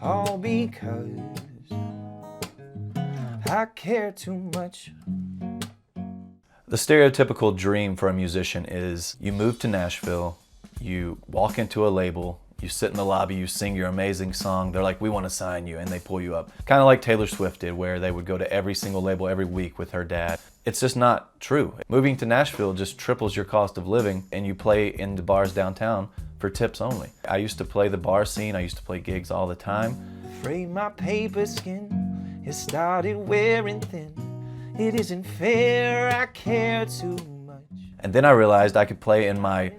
all because I care too much. The stereotypical dream for a musician is you move to Nashville, you walk into a label, you sit in the lobby, you sing your amazing song, they're like, we want to sign you, and they pull you up. Kind of like Taylor Swift did, where they would go to every single label every week with her dad. It's just not true. Moving to Nashville just triples your cost of living, and you play in the bars downtown for tips only. I used to play the bar scene, I used to play gigs all the time. Afraid my paper skin has started wearing thin. It isn't fair, I care too much. And then I realized I could play in my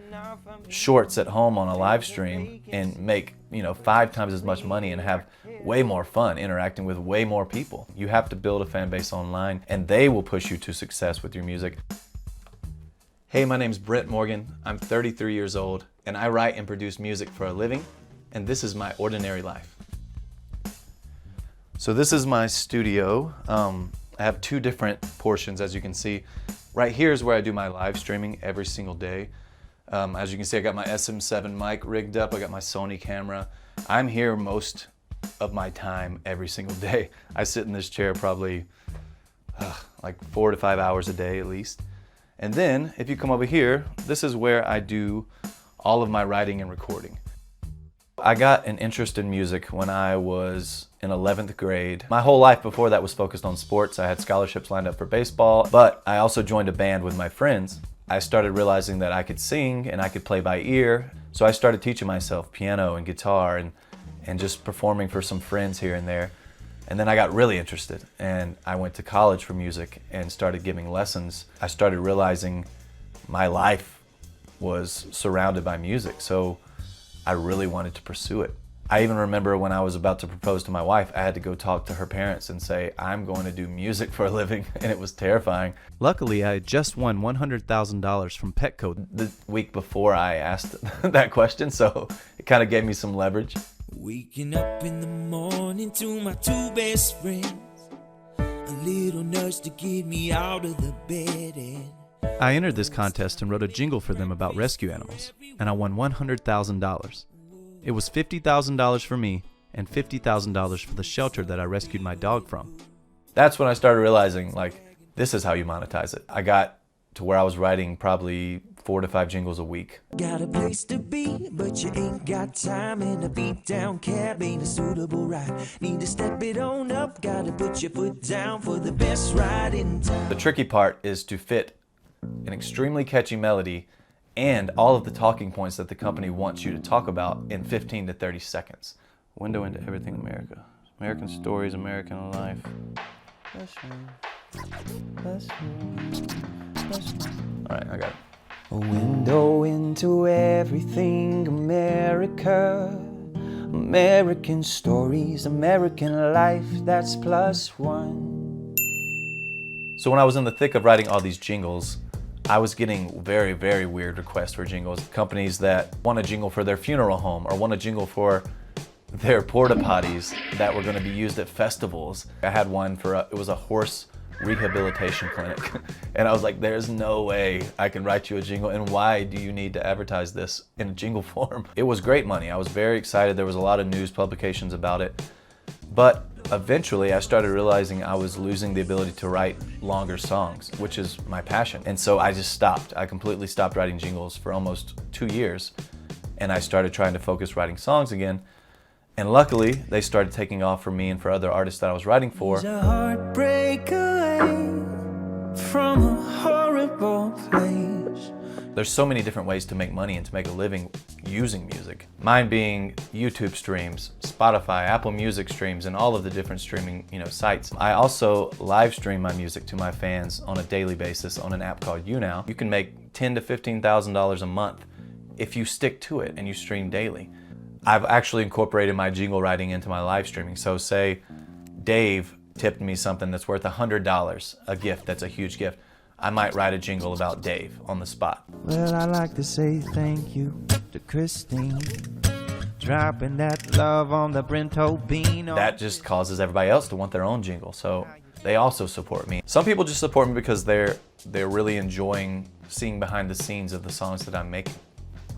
shorts at home on a live stream and make, 5 times as much money and have way more fun interacting with way more people. You have to build a fan base online, and they will push you to success with your music. Hey, my name's Brent Morgan. I'm 33 years old, and I write and produce music for a living, and this is my ordinary life. So this is my studio. I have 2 different portions, as you can see. Right here is where I do my live streaming every single day. As you can see, I got my SM7 mic rigged up. I got my Sony camera. I'm here most of my time every single day. I sit in this chair probably like 4 to 5 hours a day at least. And then if you come over here, this is where I do all of my writing and recording. I got an interest in music when I was in 11th grade. My whole life before that was focused on sports. I had scholarships lined up for baseball, but I also joined a band with my friends. I started realizing that I could sing and I could play by ear. So I started teaching myself piano and guitar and just performing for some friends here and there. And then I got really interested and I went to college for music and started giving lessons. I started realizing my life was surrounded by music. So I really wanted to pursue it. I even remember when I was about to propose to my wife, I had to go talk to her parents and say, I'm going to do music for a living, and it was terrifying. Luckily, I had just won $100,000 from Petco the week before I asked that question, so it kind of gave me some leverage. Waking up in the morning to my 2 best friends, a little nudge to get me out of the bed. I entered this contest and wrote a jingle for them about rescue animals, and I won $100,000. It was $50,000 for me and $50,000 for the shelter that I rescued my dog from. That's when I started realizing, this is how you monetize it. I got to where I was writing probably 4 to 5 jingles a week. Got a place to be, but you ain't got time, and a beat down cab ain't a suitable ride. Need to step it on up, gotta put your foot down for the best ride in town. The tricky part is to fit an extremely catchy melody and all of the talking points that the company wants you to talk about in 15 to 30 seconds. Window into everything America. American stories, American life. All right, I got it. A window into everything America. American stories, American life, that's +1. So when I was in the thick of writing all these jingles, I was getting very, very weird requests for jingles. Companies that want a jingle for their funeral home or want a jingle for their porta potties that were going to be used at festivals. I had one for it was a horse rehabilitation clinic, and I was like, there's no way I can write you a jingle, and why do you need to advertise this in a jingle form? It was great money. I was very excited. There was a lot of news publications about it, but eventually I started realizing I was losing the ability to write longer songs, which is my passion. And so I just stopped. I completely stopped writing jingles for almost 2 years, and I started trying to focus writing songs again. And luckily, they started taking off for me and for other artists that I was writing for. There's a heartbreak away from a horrible place. There's so many different ways to make money and to make a living using music. Mine being YouTube streams, Spotify, Apple Music streams, and all of the different streaming sites. I also live stream my music to my fans on a daily basis on an app called YouNow. You can make $10,000 to $15,000 a month if you stick to it and you stream daily. I've actually incorporated my jingle writing into my live streaming. So say Dave tipped me something that's worth $100, a gift that's a huge gift. I might write a jingle about Dave on the spot. Well, I like to say thank you to Christine, dropping that love on the Brento bean. That just causes everybody else to want their own jingle, so they also support me. Some people just support me because they're really enjoying seeing behind the scenes of the songs that I'm making.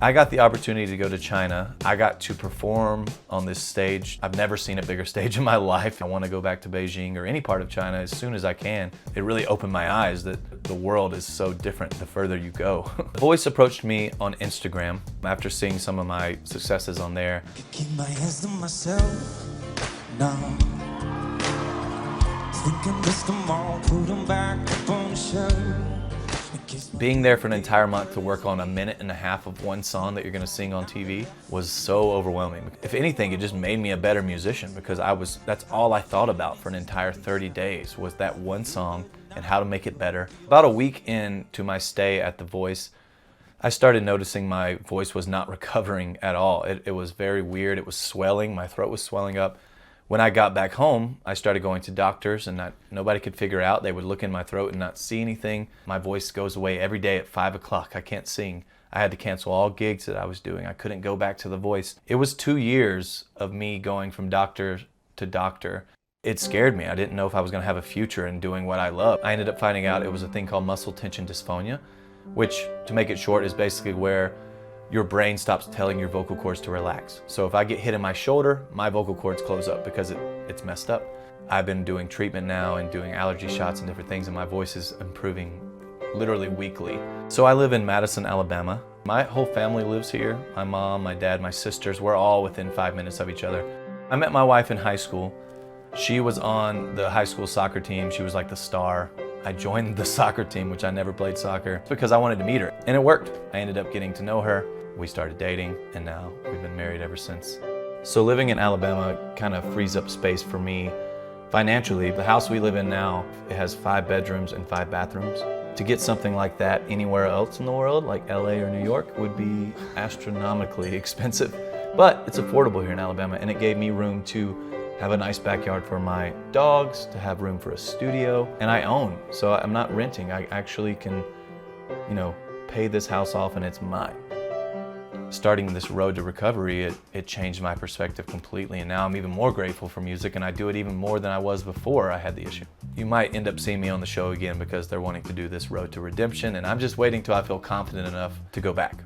I got the opportunity to go to China. I got to perform on this stage. I've never seen a bigger stage in my life. I want to go back to Beijing or any part of China as soon as I can. It really opened my eyes that the world is so different the further you go. Voice approached me on Instagram after seeing some of my successes on there. Keep my hands to myself now. Think I missed them all, put them back up on the shelf. Being there for an entire month to work on 1.5 minutes of one song that you're gonna sing on TV was so overwhelming. If anything, it just made me a better musician because that's all I thought about for an entire 30 days was that one song and how to make it better. About a week into my stay at The Voice, I started noticing my voice was not recovering at all. It was very weird. It was swelling. My throat was swelling up. When I got back home, I started going to doctors and nobody could figure out. They would look in my throat and not see anything. My voice goes away every day at 5 o'clock. I can't sing. I had to cancel all gigs that I was doing. I couldn't go back to The Voice. It was 2 years of me going from doctor to doctor. It scared me. I didn't know if I was gonna have a future in doing what I love. I ended up finding out it was a thing called muscle tension dysphonia, which, to make it short, is basically where your brain stops telling your vocal cords to relax. So if I get hit in my shoulder, my vocal cords close up because it's messed up. I've been doing treatment now and doing allergy shots and different things, and my voice is improving literally weekly. So I live in Madison, Alabama. My whole family lives here. My mom, my dad, my sisters, we're all within 5 minutes of each other. I met my wife in high school. She was on the high school soccer team. She was like the star. I joined the soccer team, which I never played soccer, because I wanted to meet her, and it worked. I ended up getting to know her. We started dating, and now we've been married ever since. So living in Alabama kind of frees up space for me financially. The house we live in now, it has 5 bedrooms and 5 bathrooms. To get something like that anywhere else in the world, like LA or New York, would be astronomically expensive. But it's affordable here in Alabama, and it gave me room to have a nice backyard for my dogs, to have room for a studio, and I own, so I'm not renting. I actually can, pay this house off and it's mine. Starting this road to recovery, it changed my perspective completely, and now I'm even more grateful for music, and I do it even more than I was before I had the issue. You might end up seeing me on the show again because they're wanting to do this road to redemption, and I'm just waiting till I feel confident enough to go back.